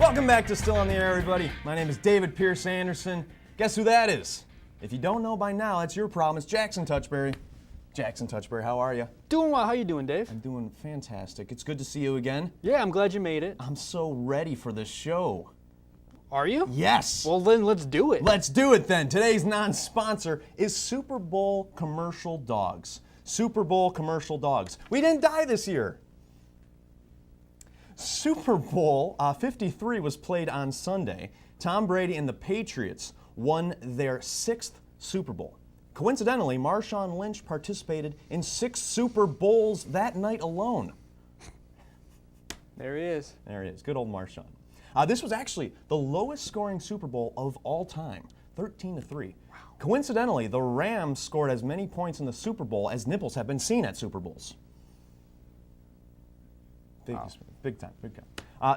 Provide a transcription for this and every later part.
Welcome back to Still on the Air, everybody. My name is David Pierce Anderson. Guess who that is? If you don't know by now, that's your problem. It's Jackson Touchberry. Jackson Touchberry, how are you? Doing well. How you doing, Dave? I'm doing fantastic. It's good to see you again. Yeah, I'm glad you made it. I'm so ready for this show. Are you? Yes. Well, then let's do it. Let's do it then. Today's non-sponsor is Super Bowl commercial dogs. Super Bowl commercial dogs. We didn't die this year. Super Bowl 53 was played on Sunday. Tom Brady and the Patriots won their 6th Super Bowl. Coincidentally, Marshawn Lynch participated in 6 Super Bowls that night alone. There he is. There he is. Good old Marshawn. This was actually the lowest scoring Super Bowl of all time, 13-3. Wow. Coincidentally, the Rams scored as many points in the Super Bowl as nipples have been seen at Super Bowls. Big time.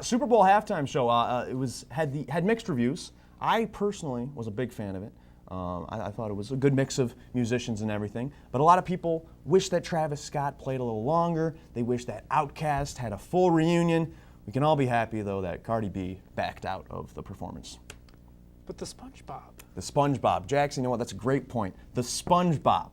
Super Bowl halftime show. Had mixed reviews. I personally was a big fan of it. I thought it was a good mix of musicians and everything. But a lot of people wish that Travis Scott played a little longer. They wish that Outkast had a full reunion. We can all be happy, though, that Cardi B backed out of the performance. But the SpongeBob. The SpongeBob. Jackson, you know what? That's a great point. The SpongeBob.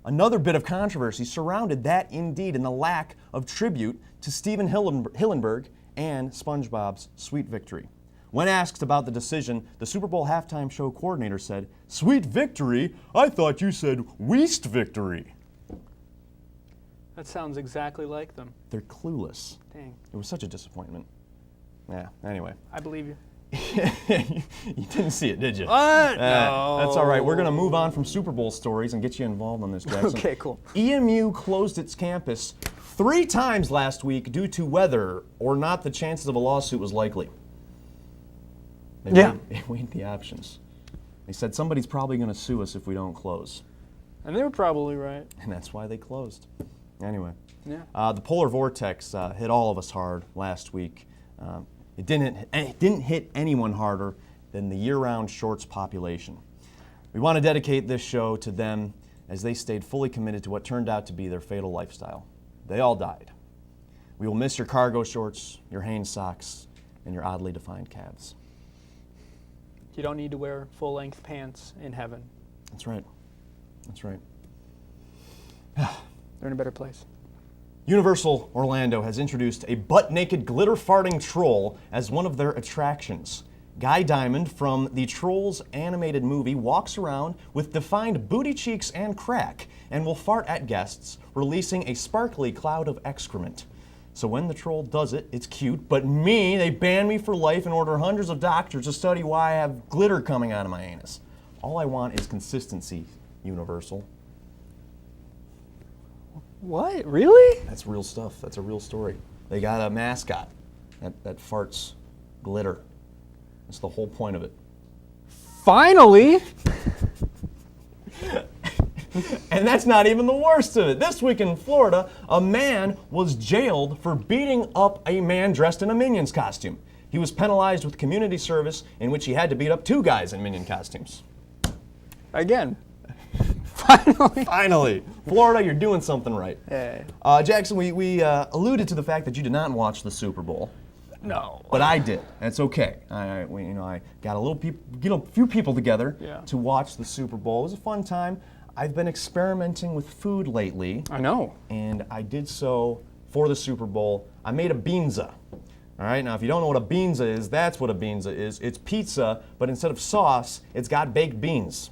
Another bit of controversy surrounded that indeed and the lack of tribute to Steven Hillenburg and SpongeBob's Sweet Victory. When asked about the decision, the Super Bowl halftime show coordinator said, "Sweet Victory? I thought you said Weast Victory." That sounds exactly like them. They're clueless. Dang. It was such a disappointment. Yeah, anyway. I believe you. You didn't see it, did you? What? No. That's all right. We're going to move on from Super Bowl stories and get you involved on this, Jackson. Okay, cool. EMU closed its campus 3 times last week due to weather or not. The chances of a lawsuit was likely. They weighed the options. They said somebody's probably going to sue us if we don't close. And they were probably right. And that's why they closed. Anyway. Yeah. The polar vortex hit all of us hard last week. It didn't hit anyone harder than the year-round shorts population. We want to dedicate this show to them as they stayed fully committed to what turned out to be their fatal lifestyle. They all died. We will miss your cargo shorts, your Hanes socks, and your oddly defined calves. You don't need to wear full-length pants in heaven. That's right. That's right. They're in a better place. Universal Orlando has introduced a butt-naked glitter-farting troll as one of their attractions. Guy Diamond from the Trolls animated movie walks around with defined booty cheeks and crack and will fart at guests, releasing a sparkly cloud of excrement. So when the troll does it, it's cute, but me, they ban me for life and order hundreds of doctors to study why I have glitter coming out of my anus. All I want is consistency, Universal. What? Really? That's real stuff. That's a real story. They got a mascot that farts glitter. That's the whole point of it. Finally! And that's not even the worst of it. This week in Florida, a man was jailed for beating up a man dressed in a Minions costume. He was penalized with community service in which he had to beat up 2 guys in Minion costumes. Again. Finally. Finally. Florida, you're doing something right. Hey. Jackson, we alluded to the fact that you did not watch the Super Bowl. No. But I did. That's okay. I got a few people together to watch the Super Bowl. It was a fun time. I've been experimenting with food lately. I know. And I did so for the Super Bowl. I made a beanza. All right, now if you don't know what a beanza is, that's what a beanza is. It's pizza, but instead of sauce, it's got baked beans.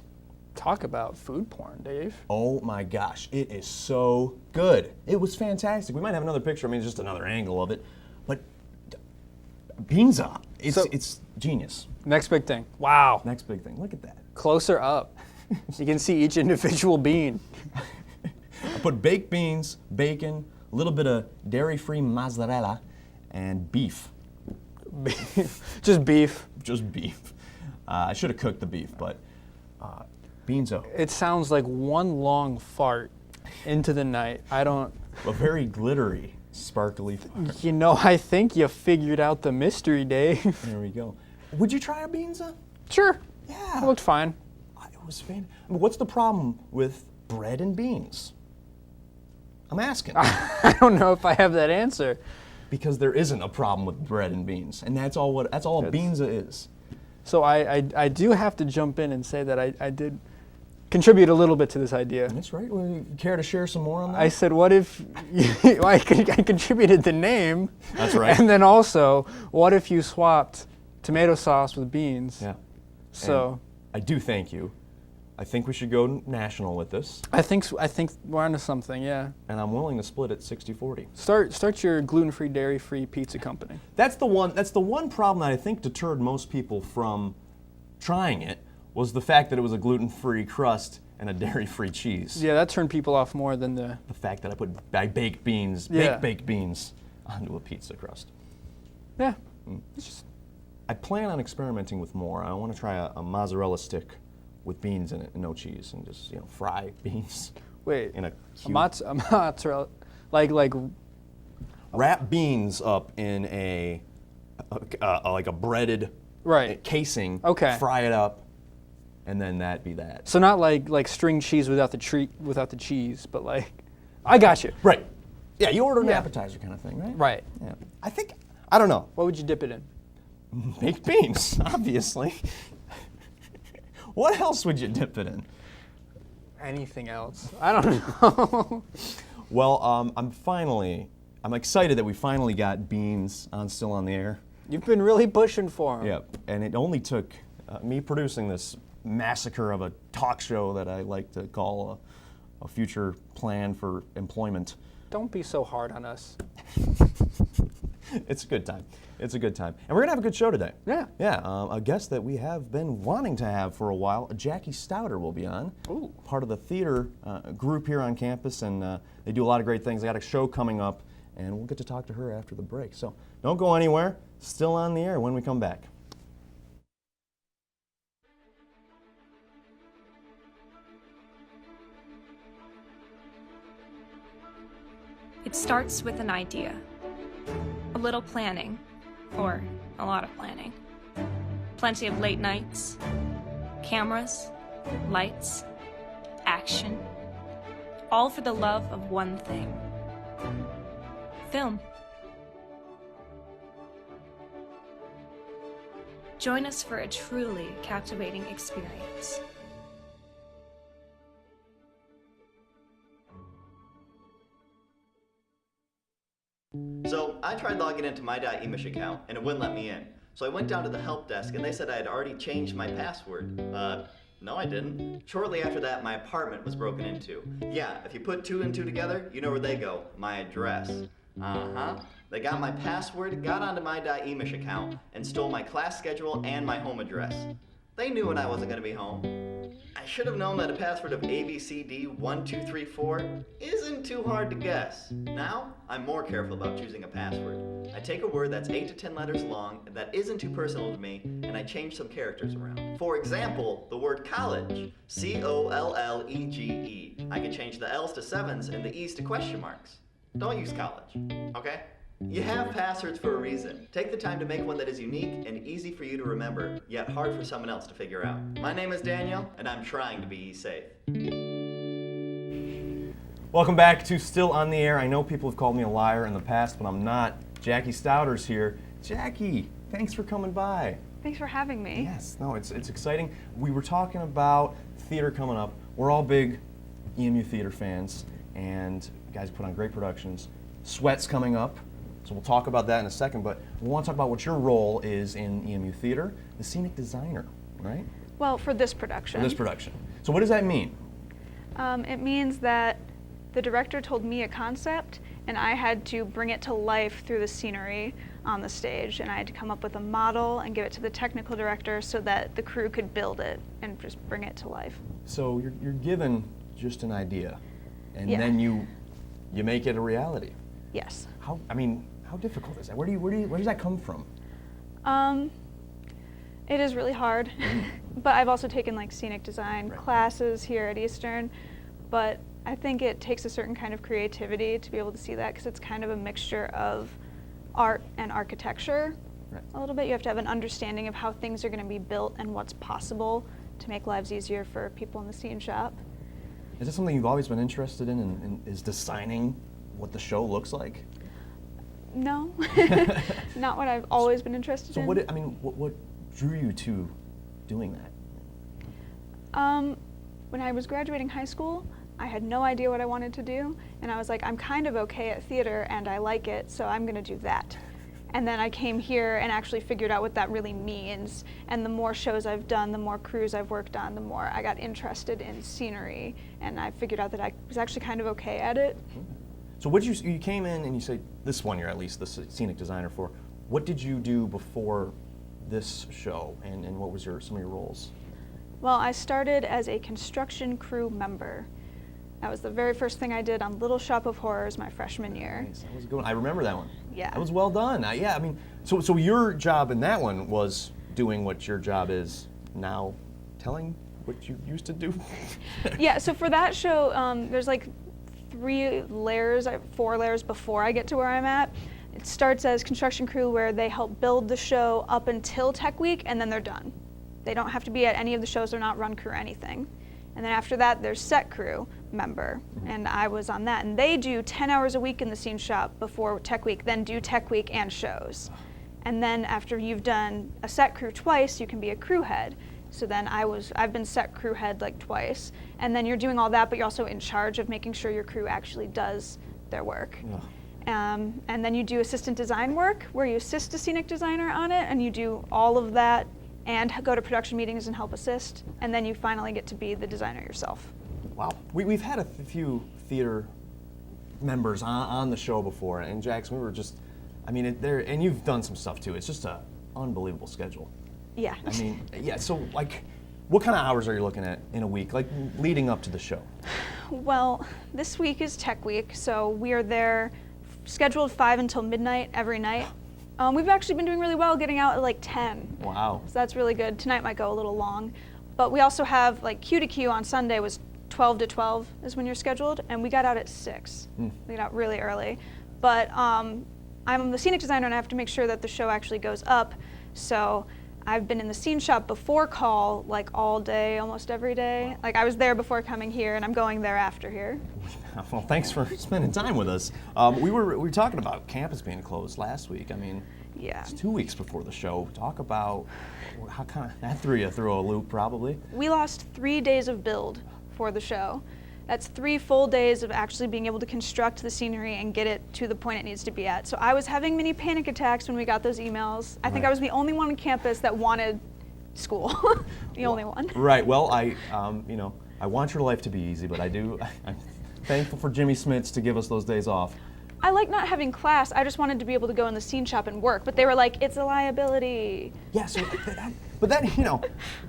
Talk about food porn, Dave. Oh my gosh, it is so good. It was fantastic. We might have another picture. I mean, it's just another angle of it. But beanza, it's genius. Next big thing. Wow. Next big thing. Look at that. Closer up. You can see each individual bean. I put baked beans, bacon, a little bit of dairy-free mozzarella, and beef. Just beef. Just beef. I should have cooked the beef, but beanzo. It sounds like one long fart into the night. A very glittery, sparkly fart. You know, I think you figured out the mystery, Dave. There we go. Would you try a beanza? Sure. Yeah. It looked fine. It was fantastic. What's the problem with bread and beans? I'm asking. I don't know if I have that answer. because there isn't a problem with bread and beans, and that's all a beans is. So I do have to jump in and say that I did contribute a little bit to this idea. That's right. Well, you care to share some more on that? I said, what if I contributed the name? That's right. And then also, what if you swapped tomato sauce with beans? Yeah. So and I do thank you. I think we should go national with this. I think we're onto something, yeah. And I'm willing to split it 60-40. Start your gluten-free, dairy-free pizza company. That's the one problem that I think deterred most people from trying it, was the fact that it was a gluten-free crust and a dairy-free cheese. Yeah, that turned people off more than the fact that I baked beans, baked beans onto a pizza crust. Yeah. I plan on experimenting with more. I want to try a mozzarella stick with beans in it and no cheese, and just fry beans. Wait, in a mozzarella, like wrap beans up in a breaded casing. Okay. Fry it up, and then that be that. So not like string cheese without the cheese, but like, I got you. Right. Yeah, you order an appetizer kind of thing, right? Right. Yeah. I don't know. What would you dip it in? Baked beans, obviously. What else would you dip it in? Anything else? I don't know. Well, I'm excited that we finally got beans still on the air. You've been really pushing for them. Yep, and it only took me producing this massacre of a talk show that I like to call a future plan for employment. Don't be so hard on us. It's a good time. It's a good time. And we're going to have a good show today. Yeah. Yeah, a guest that we have been wanting to have for a while, Jacqulin Stauder, will be on. Ooh. Part of the theater group here on campus, and they do a lot of great things. They got a show coming up, and we'll get to talk to her after the break. So don't go anywhere. Still on the air when we come back. It starts with an idea, a little planning, or a lot of planning. Plenty of late nights, cameras, lights, action, all for the love of one thing: film. Join us for a truly captivating experience. So I tried logging into my .emish account and it wouldn't let me in. So I went down to the help desk and they said I had already changed my password. No I didn't. Shortly after that, my apartment was broken into. Yeah, if you put 2 and 2 together, you know where they go. My address. They got my password, got onto my .emish account, and stole my class schedule and my home address. They knew when I wasn't going to be home. I should have known that a password of ABCD1234 isn't too hard to guess. Now, I'm more careful about choosing a password. I take a word that's 8 to 10 letters long that isn't too personal to me, and I change some characters around. For example, the word college, C-O-L-L-E-G-E. I can change the L's to 7s and the E's to question marks. Don't use college, okay? You have passwords for a reason. Take the time to make one that is unique and easy for you to remember, yet hard for someone else to figure out. My name is Daniel, and I'm trying to be safe. Welcome back to Still on the Air. I know people have called me a liar in the past, but I'm not. Jacqulin Stauder's here. Jackie, thanks for coming by. Thanks for having me. Yes, no, it's exciting. We were talking about theater coming up. We're all big EMU theater fans, and you guys put on great productions. Sweat's coming up. So we'll talk about that in a second, but we want to talk about what your role is in EMU Theater, the Scenic Designer, right? Well, for this production. For this production. So what does that mean? It means that the director told me a concept, and I had to bring it to life through the scenery on the stage, and I had to come up with a model and give it to the technical director so that the crew could build it and just bring it to life. So you're given just an idea, and then you make it a reality. Yes. How difficult is that? Where does that come from? It is really hard, but I've also taken like scenic design classes here at Eastern, but I think it takes a certain kind of creativity to be able to see that, because it's kind of a mixture of art and architecture. A little bit. You have to have an understanding of how things are going to be built and what's possible to make lives easier for people in the scene shop. Is that something you've always been interested in is designing what the show looks like? No, not what I've always been interested So in. what drew you to doing that? When I was graduating high school, I had no idea what I wanted to do, and I was like, I'm kind of okay at theater and I like it, so I'm gonna do that. And then I came here and actually figured out what that really means, and the more shows I've done, the more crews I've worked on, the more I got interested in scenery, and I figured out that I was actually kind of okay at it. So what you came in and you say, this one you're at least the scenic designer for. What did you do before this show, and what was some of your roles? Well, I started as a construction crew member. That was the very first thing I did on Little Shop of Horrors my freshman year. Nice. That was a good one. I remember that one. Yeah. That was well done. Yeah, I mean, so your job in that one was doing what your job is now, telling what you used to do? Yeah, so for that show, there's like 4 layers before I get to where I'm at. It starts as construction crew where they help build the show up until Tech Week, and then they're done. They don't have to be at any of the shows, they're not run crew or anything. And then after that, there's set crew member, and I was on that. And they do 10 hours a week in the scene shop before Tech Week, then do Tech Week and shows. And then after you've done a set crew twice, you can be a crew head. So then I've been set crew head like twice. And then you're doing all that, but you're also in charge of making sure your crew actually does their work. And then you do assistant design work, where you assist a scenic designer on it, and you do all of that and go to production meetings and help assist, and then you finally get to be the designer yourself. Wow. We've had a few theater members on the show before, and Jax, we were just, I mean, and you've done some stuff too. It's just an unbelievable schedule. Yeah. I mean, yeah, so like, what kind of hours are you looking at in a week, like leading up to the show? Well, this week is Tech Week, so we are there scheduled 5 until midnight every night. We've actually been doing really well, getting out at like 10. Wow. So that's really good. Tonight might go a little long. But we also have like Q to Q on Sunday was 12 to 12 is when you're scheduled, and we got out at 6. We got out really early. But I'm the scenic designer, and I have to make sure that the show actually goes up. So I've been in the scene shop before call, like all day, almost every day. Like I was there before coming here, and I'm going there after here. Well, thanks for spending time with us. We were talking about campus being closed last week. I mean, Yeah. it's 2 weeks before the show. Talk about how kind of that threw you through a loop, probably. We lost 3 days of build for the show. That's 3 full days of actually being able to construct the scenery and get it to the point it needs to be at. So I was having mini panic attacks when we got those emails. I think I was the only one on campus that wanted school. The only one. Right. Well, I want your life to be easy, but I'm thankful for Jimmy Smits to give us those days off. I like not having class. I just wanted to be able to go in the scene shop and work. But they were like, it's a liability. Yeah. So, but then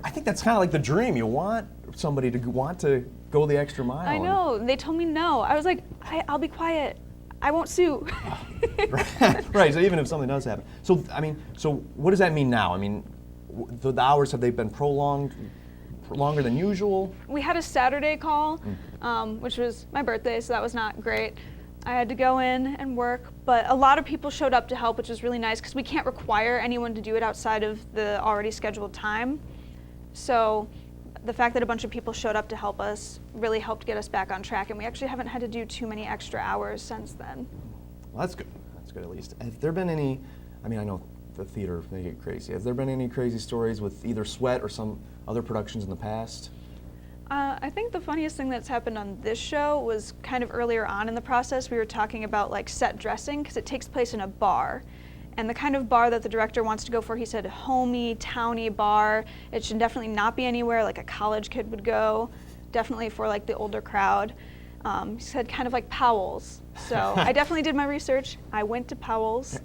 I think that's kind of like the dream. You want somebody to want to go the extra mile. I know. They told me no. I was like, I'll be quiet. I won't sue. Right. So even if something does happen. So I mean, so what does that mean now? I mean, the hours, have they been prolonged? Longer than usual? We had a Saturday call, which was my birthday, so that was not great. I had to go in and work, but a lot of people showed up to help, which was really nice because we can't require anyone to do it outside of the already scheduled time. So the fact that a bunch of people showed up to help us really helped get us back on track, and we actually haven't had to do too many extra hours since then. Well, that's good. That's good at least. Have there been any, I mean, I know the theater, they get crazy. Has there been any crazy stories with either Sweat or some other productions in the past? I think the funniest thing that's happened on this show was kind of earlier on in the process. We were talking about like set dressing because it takes place in a bar. And the kind of bar that the director wants to go for, he said homey, towny bar. It should definitely not be anywhere like a college kid would go. Definitely for like the older crowd. He said kind of like Powell's. So I definitely did my research. I went to Powell's.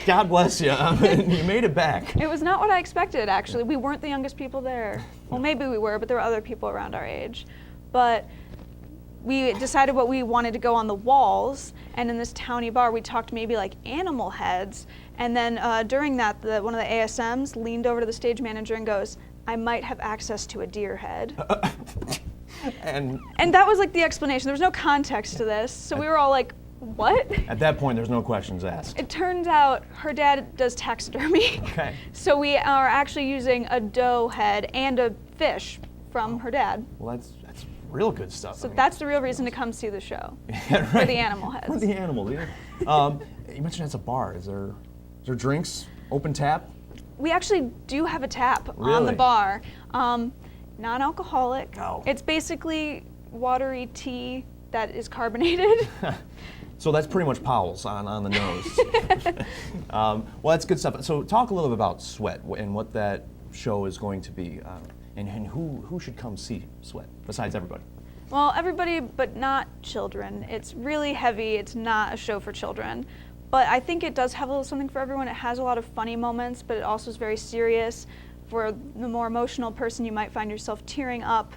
God bless you. You made it back. It was not what I expected, actually. We weren't the youngest people there. Well, maybe we were, but there were other people around our age. But we decided what we wanted to go on the walls, and in this towny bar, we talked maybe like animal heads. And then during that, one of the ASMs leaned over to the stage manager and goes, I might have access to a deer head. And that was like the explanation. There was no context to this. So we were all like, what? at that point, there's no questions asked. It turns out her dad does taxidermy. Okay. So we are actually using a doe head and a fish from her dad. Well, real good stuff. So that's the real reason to come see the show, yeah, right. for the animal heads. For the animals, yeah. You mentioned it's a bar. Is there drinks, open tap? We actually do have a tap on the Really? bar. Non-alcoholic. Oh. It's basically watery tea that is carbonated. So that's pretty much Powell's on the nose. Well, that's good stuff. So talk a little bit about Sweat and what that show is going to be, and who should come see Sweat besides everybody. Well, everybody but not children. It's really heavy. It's not a show for children. But I think it does have a little something for everyone. It has a lot of funny moments, but it also is very serious. For the more emotional person, you might find yourself tearing up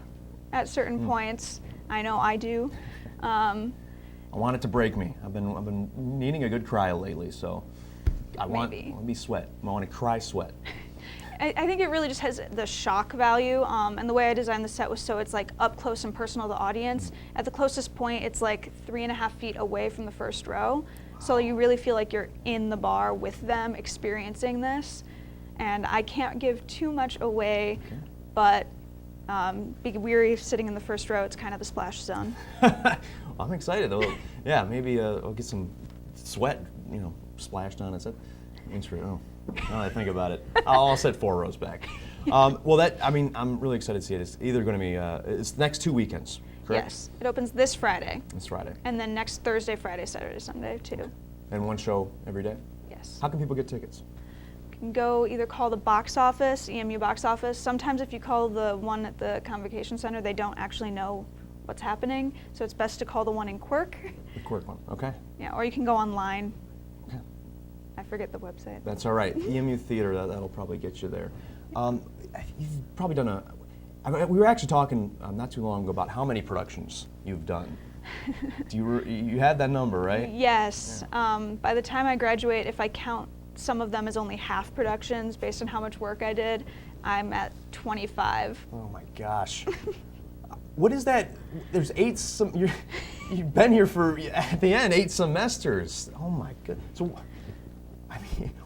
at certain points. I know I do. I want it to break me. I've been needing a good cry lately, so I want to be Sweat. I want to cry Sweat. I think it really just has the shock value, and the way I designed the set was so it's like up close and personal to the audience. At the closest point, it's like 3.5 feet away from the first row, so you really feel like you're in the bar with them experiencing this. And I can't give too much away, but be weary of sitting in the first row. It's kind of the splash zone. I'm excited. Yeah, maybe I'll get some sweat, splashed on it. Interesting. Now that I think about it, I'll set 4 rows back. I'm really excited to see it. It's either going to be, it's next 2 weekends, correct? Yes, it opens this Friday. This Friday. And then next Thursday, Friday, Saturday, Sunday too. And one show every day? Yes. How can people get tickets? You can go either call the box office, EMU box office. Sometimes if you call the one at the Convocation Center, they don't actually know what's happening, so it's best to call the one in Quirk. The Quirk one, okay. Yeah, or you can go online. Okay. I forget the website. That's all right. EMU Theater, that'll probably get you there. You've probably done we were actually talking not too long ago about how many productions you've done. You had that number, right? Yes. Yeah. By the time I graduate, if I count some of them as only half productions based on how much work I did, I'm at 25. Oh my gosh. What is that? There's 8 you've been here for, at the end, 8 semesters. Oh my god. So,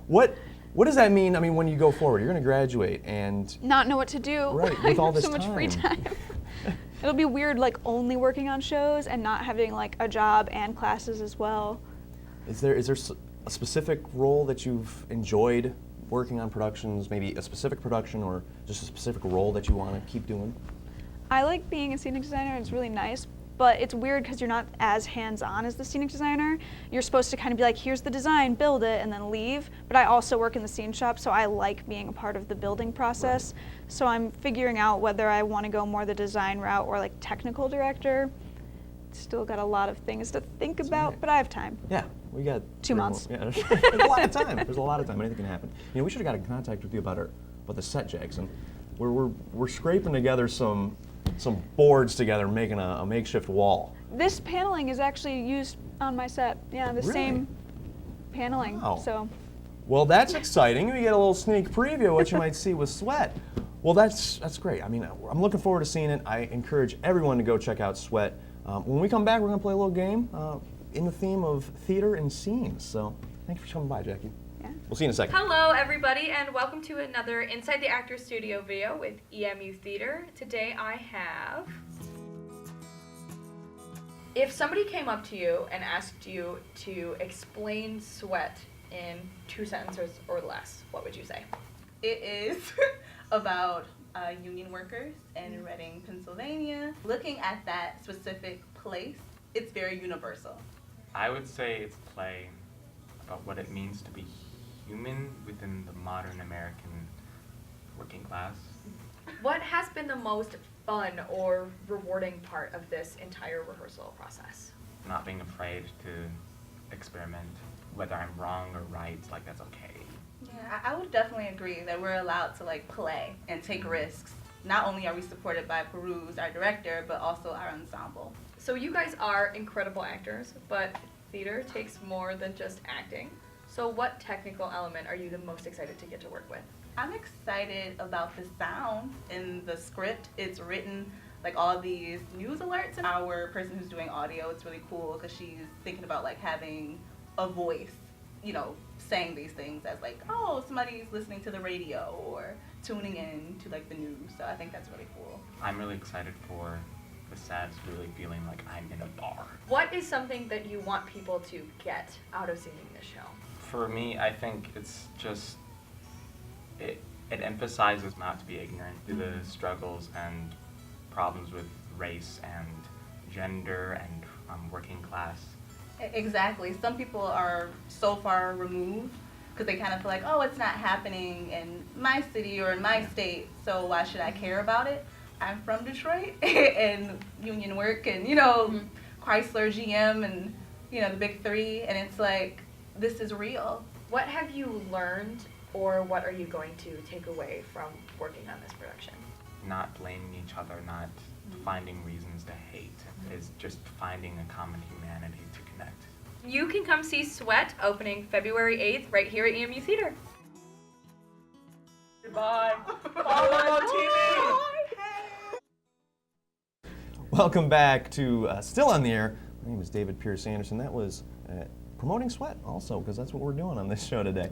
what does that mean? When you go forward, you're going to graduate and not know what to do. Right, with all this so much free time. It'll be weird, only working on shows and not having a job and classes as well. Is there a specific role that you've enjoyed working on productions? Maybe a specific production or just a specific role that you want to keep doing? I like being a scenic designer. It's really nice, but it's weird because you're not as hands-on as the scenic designer. You're supposed to kind of be like, here's the design, build it, and then leave. But I also work in the scene shop, so I like being a part of the building process. Right. So I'm figuring out whether I want to go more the design route or technical director. Still got a lot of things to think about, but I have time. Yeah, we got 2 months. Yeah, there's a lot of time. There's a lot of time. Anything can happen. We should have got in contact with you about the set, Jackson. We're scraping together some boards together, making a makeshift wall. This paneling is actually used on my set. Yeah, the same paneling. Wow. So. Well, that's exciting. We get a little sneak preview of what you might see with Sweat. Well, that's great. I'm looking forward to seeing it. I encourage everyone to go check out Sweat. When we come back, we're going to play a little game in the theme of theater and scenes. So thank you for coming by, Jackie. Yeah. We'll see you in a second. Hello, everybody, and welcome to another Inside the Actors Studio video with EMU Theater. Today I have... If somebody came up to you and asked you to explain Sweat in 2 sentences or less, what would you say? It is about union workers in Reading, Pennsylvania. Looking at that specific place, it's very universal. I would say it's a play about what it means to be human within the modern American working class. What has been the most fun or rewarding part of this entire rehearsal process? Not being afraid to experiment, whether I'm wrong or right, that's okay. Yeah, I would definitely agree that we're allowed to play and take risks. Not only are we supported by Peruse, our director, but also our ensemble. So you guys are incredible actors, but theater takes more than just acting. So what technical element are you the most excited to get to work with? I'm excited about the sound in the script. It's written all these news alerts, and our person who's doing audio, it's really cool because she's thinking about having a voice, saying these things as oh, somebody's listening to the radio or tuning in to the news. So I think that's really cool. I'm really excited for the sets, really feeling like I'm in a bar. What is something that you want people to get out of seeing this show? For me, I think it's just, it emphasizes not to be ignorant to the struggles and problems with race and gender and working class. Exactly. Some people are so far removed because they kind of feel like, oh, it's not happening in my city or in my state, so why should I care about it? I'm from Detroit and union work and, Chrysler, GM, and, the big three, and it's like, this is real. What have you learned, or what are you going to take away from working on this production? Not blaming each other, not finding reasons to hate. It's just finding a common humanity to connect. You can come see Sweat opening February 8th right here at EMU Theater. Goodbye. Follow on TV. Welcome back to Still on the Air. My name is David Pierce Anderson. That was promoting Sweat also, because that's what we're doing on this show today.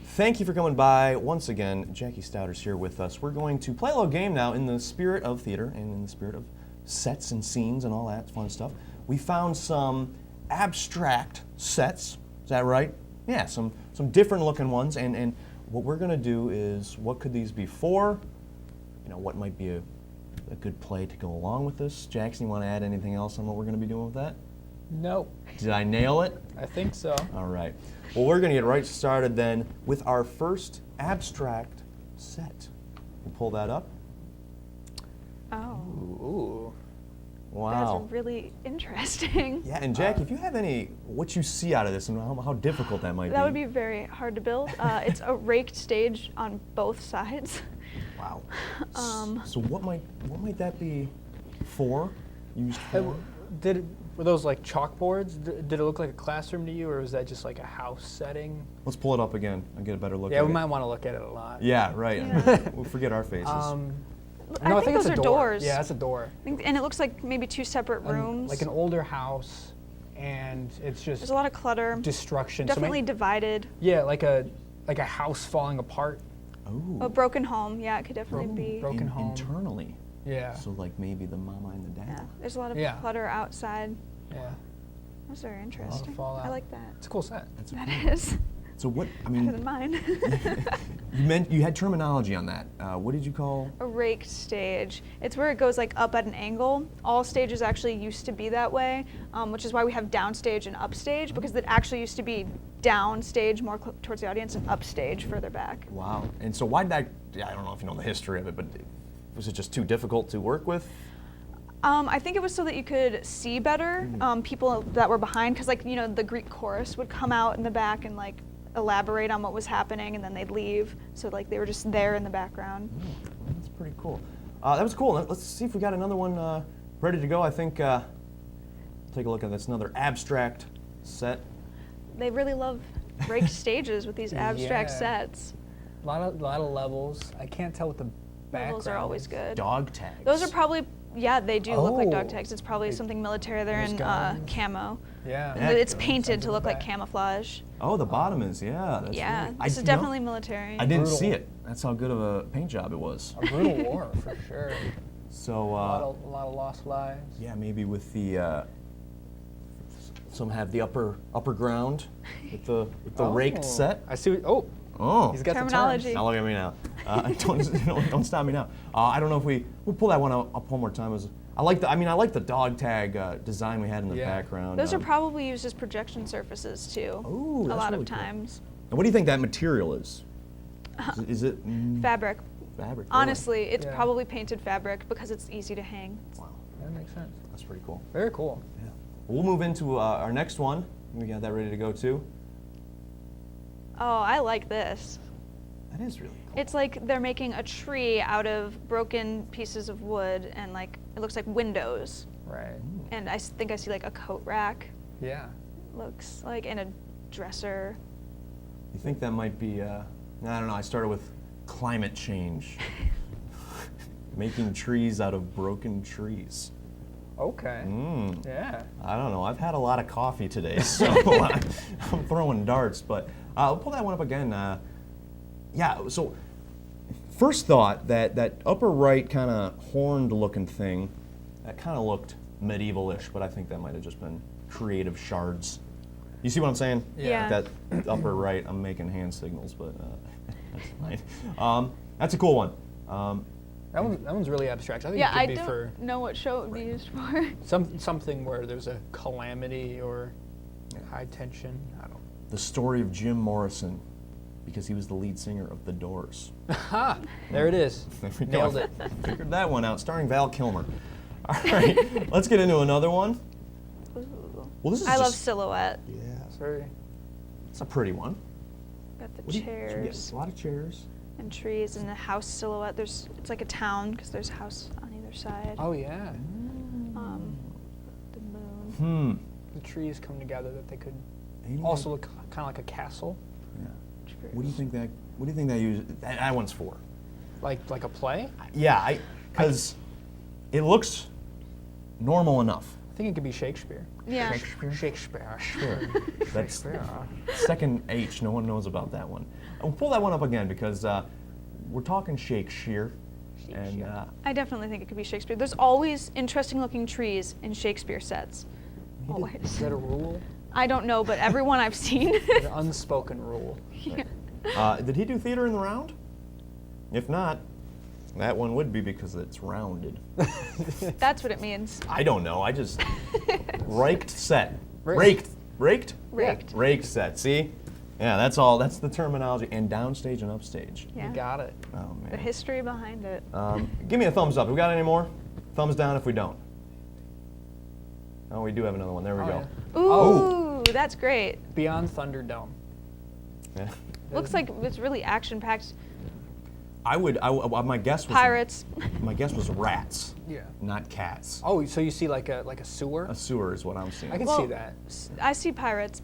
Thank you for coming by. Once again, Jacqulin Stauder's here with us. We're going to play a little game now in the spirit of theater and in the spirit of sets and scenes and all that fun stuff. We found some abstract sets. Is that right? Yeah, some different looking ones. And what we're going to do is, what could these be for? What might be a good play to go along with this? Jackson, you want to add anything else on what we're going to be doing with that? Nope. Did I nail it? I think so. All right. Well, we're going to get right started then with our first abstract set. We'll pull that up. Oh, Ooh. Wow. that's really interesting. Yeah, and Jack, if you have what you see out of this and how difficult that might be. That would be very hard to build. It's a raked stage on both sides. Wow. So what might that be for? Used for? Were those like chalkboards? Did it look like a classroom to you, or was that just like a house setting? Let's pull it up again and get a better look Yeah, at we it. might want to look at it a lot. Yeah, right. Yeah. We'll forget our faces. No, I think it's those a are door. doors. Yeah, it's a door. And it looks like maybe two separate rooms. Like an older house, and it's just There's a lot of clutter. destruction. Definitely divided. Yeah, like a house falling apart. Oh. A broken home. Yeah, it could definitely be. broken home. Internally. Yeah. So like maybe the mama and the dad. Yeah, there's a lot of Yeah. clutter outside. Yeah. That's very interesting. fallout. I like that. It's a cool set. That's a That cool- is So what? I better than mean, mine. you had terminology on that. What did you call? A raked stage. It's where it goes like up at an angle. All stages actually used to be that way, which is why we have downstage and upstage, because it actually used to be downstage more towards the audience and upstage further back. Wow. And so why did that? I don't know if you know the history of it, but was it just too difficult to work with? I think it was so that you could see better people that were behind, because the Greek chorus would come out in the back and elaborate on what was happening, and then they'd leave. So they were just there in the background. That's pretty cool. That was cool. Let's see if we got another one ready to go. I think take a look at this. Another abstract set. They really love raked stages with these abstract Yeah. sets. A lot of levels. I can't tell what the background Levels are always is. good. Dog tags. Those are probably, they do look like dog Oh. tags. It's probably They- something military. They're those in guns. camo. Yeah. Yeah. It's Sounds painted to in look the like back. camouflage. Oh, the bottom is, yeah. That's Yeah, really, this is definitely military. I didn't Brutal. see it. That's how good of a paint job it was. A brutal war for sure. So, A lot of lost lives. yeah, maybe with the some have the upper ground with the raked Oh. set. I see. Oh, He's got Terminology. now look at me now. Don't stop me now. I don't know if we'll pull that one up one more time. I like the dog tag design we had in the Yeah. background. Those are probably used as projection surfaces too. Ooh, a that's lot really of cool. times. And what do you think that material is? Is it Fabric. fabric? Really? Honestly, it's Yeah. probably painted fabric because it's easy to hang. Wow, That makes sense. that's pretty cool. Very cool. Yeah. We'll move into our next one. We got that ready to go too. Oh, I like this. That is really cool. It's like they're making a tree out of broken pieces of wood, and it looks like windows. Right. And I think I see a coat rack. Yeah. Looks like, and a dresser. You think that might be? I don't know. I started with climate change, making trees out of broken trees. Okay. Mm. Yeah. I don't know. I've had a lot of coffee today, so I'm throwing darts. But I'll pull that one up again. Yeah. So first thought that upper right kind of horned looking thing. that kind of looked medieval-ish, but I think that might have just been creative shards. You see what I'm saying? Yeah. Like that upper right, I'm making hand signals, but that's fine. That's a cool one. That one's really abstract. I think Yeah, it I could be for don't know what show it would be used for. something where there's a calamity or high tension. I don't. The story of Jim Morrison, because he was the lead singer of The Doors. Ha! There it is. There we go. Nailed it. Figured that one out, starring Val Kilmer. All right, let's get into another one. Ooh. Well, this is I love just, silhouette. yeah, Sorry. it's a pretty one. Got the What do you- so we get chairs a lot of chairs. and trees and the house silhouette. It's like a town because there's a house on either side. Oh yeah. The moon. The trees come together that they could Any also look kind of like a castle, Yeah. Trees. What do you think that? What do you think that one's for? like a play. Yeah, because it looks normal enough. I think it could be Shakespeare. Yeah. Shakespeare. Sure. That's second H. No one knows about that one. We'll pull that one up again because we're talking Shakespeare. And I definitely think it could be Shakespeare. There's always interesting looking trees in Shakespeare sets. Is Always. that a rule? I don't know, but everyone I've seen. An unspoken rule. did he do theater in the round? If not, that one would be because it's rounded. That's what it means. I don't know. I just raked set. Raked. Raked? Raked. Raked set. See? Yeah, that's all. That's the terminology. And downstage and upstage. Yeah. You got it. Oh The man. history behind it. Give me a thumbs up. We got any more? Thumbs down if we don't. Oh, we do have another one. There we Oh, go. yeah. Ooh, that's great. Beyond Thunderdome. Yeah. Looks like it's really action packed. My guess was Pirates. My guess was rats, Yeah. not cats. Oh, so you see like a sewer? A sewer is what I'm seeing. I can Well, see that. I see pirates.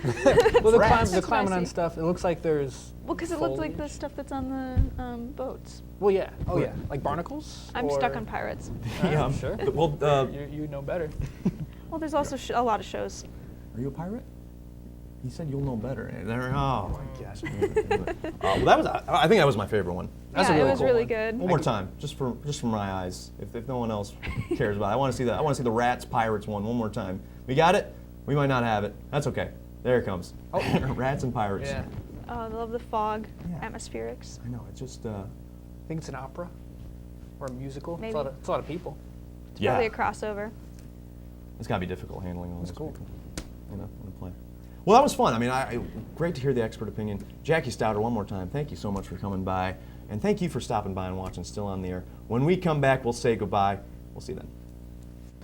Well, the, Rats. the That's what I climbing on see. stuff. It looks like there's. Well, because it looks like the foliage. stuff that's on the boats. Well, yeah. Oh, yeah. Like barnacles. I'm stuck or- on pirates. Yeah, sure. Well, You know better. Well, there's also a lot of shows. are you a pirate? He said you'll know better. Oh my gosh. Well, that was. I think that was my favorite one. That's a yeah, really it was cool really one. good. One more time, just for my eyes. If no one else cares about it, I want to see that. I want to see the rats pirates one more time. We got it. We might not have it. That's okay. There it comes. Oh. Rats and pirates. Yeah. Oh, I love the fog, Yeah. atmospherics. I know. It's just. I think it's an opera or a musical. Maybe. It's a lot of people. Yeah. Probably a crossover. It's got to be difficult handling all That's these cool. people in a play. Well, that was fun. I mean, great to hear the expert opinion. Jackie Stauder, one more time, thank you so much for coming by. And thank you for stopping by and watching Still on the Air. When we come back, we'll say goodbye. We'll see you then.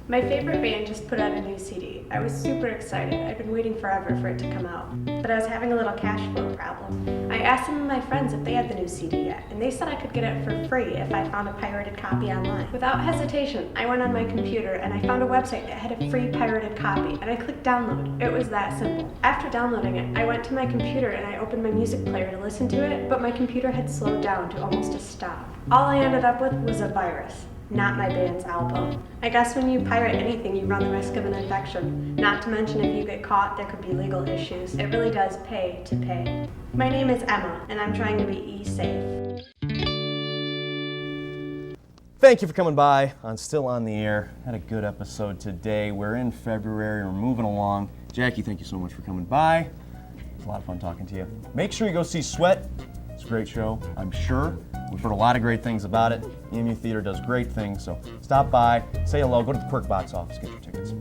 My favorite band just put out a new CD. I was super excited. I've been waiting forever for it to come out. But I was having a little cash flow problem. I asked some of my friends if they had the new CD yet, and they said I could get it for free if I found a pirated copy online. Without hesitation, I went on my computer and I found a website that had a free pirated copy, and I clicked download. It was that simple. After downloading it, I went to my computer and I opened my music player to listen to it, but my computer had slowed down to almost a stop. All I ended up with was a virus. Not my band's album. I guess when you pirate anything, you run the risk of an infection. Not to mention if you get caught, there could be legal issues. It really does pay to pay. My name is Emma, and I'm trying to be e-safe. Thank you for coming by on Still on the Air. Had a good episode today. We're in February. We're moving along. Jackie, thank you so much for coming by. It was a lot of fun talking to you. Make sure you go see Sweat. It's a great show, I'm sure. We've heard a lot of great things about it. EMU Theater does great things, so stop by, say hello, go to the Quirk box office, get your tickets.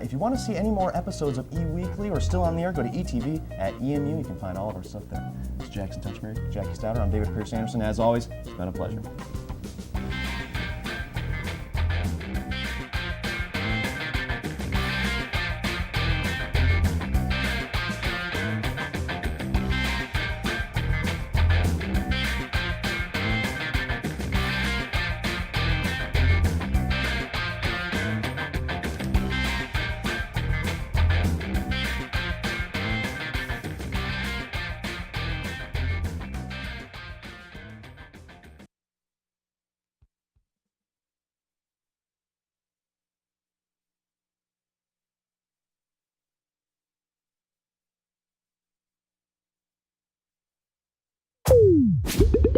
If you want to see any more episodes of E-Weekly or Still on the Air, go to ETV at EMU. You can find all of our stuff there. This is Jackson Touchberry, Jackie Stauder. I'm David Pierce Anderson. As always, it's been a pleasure. You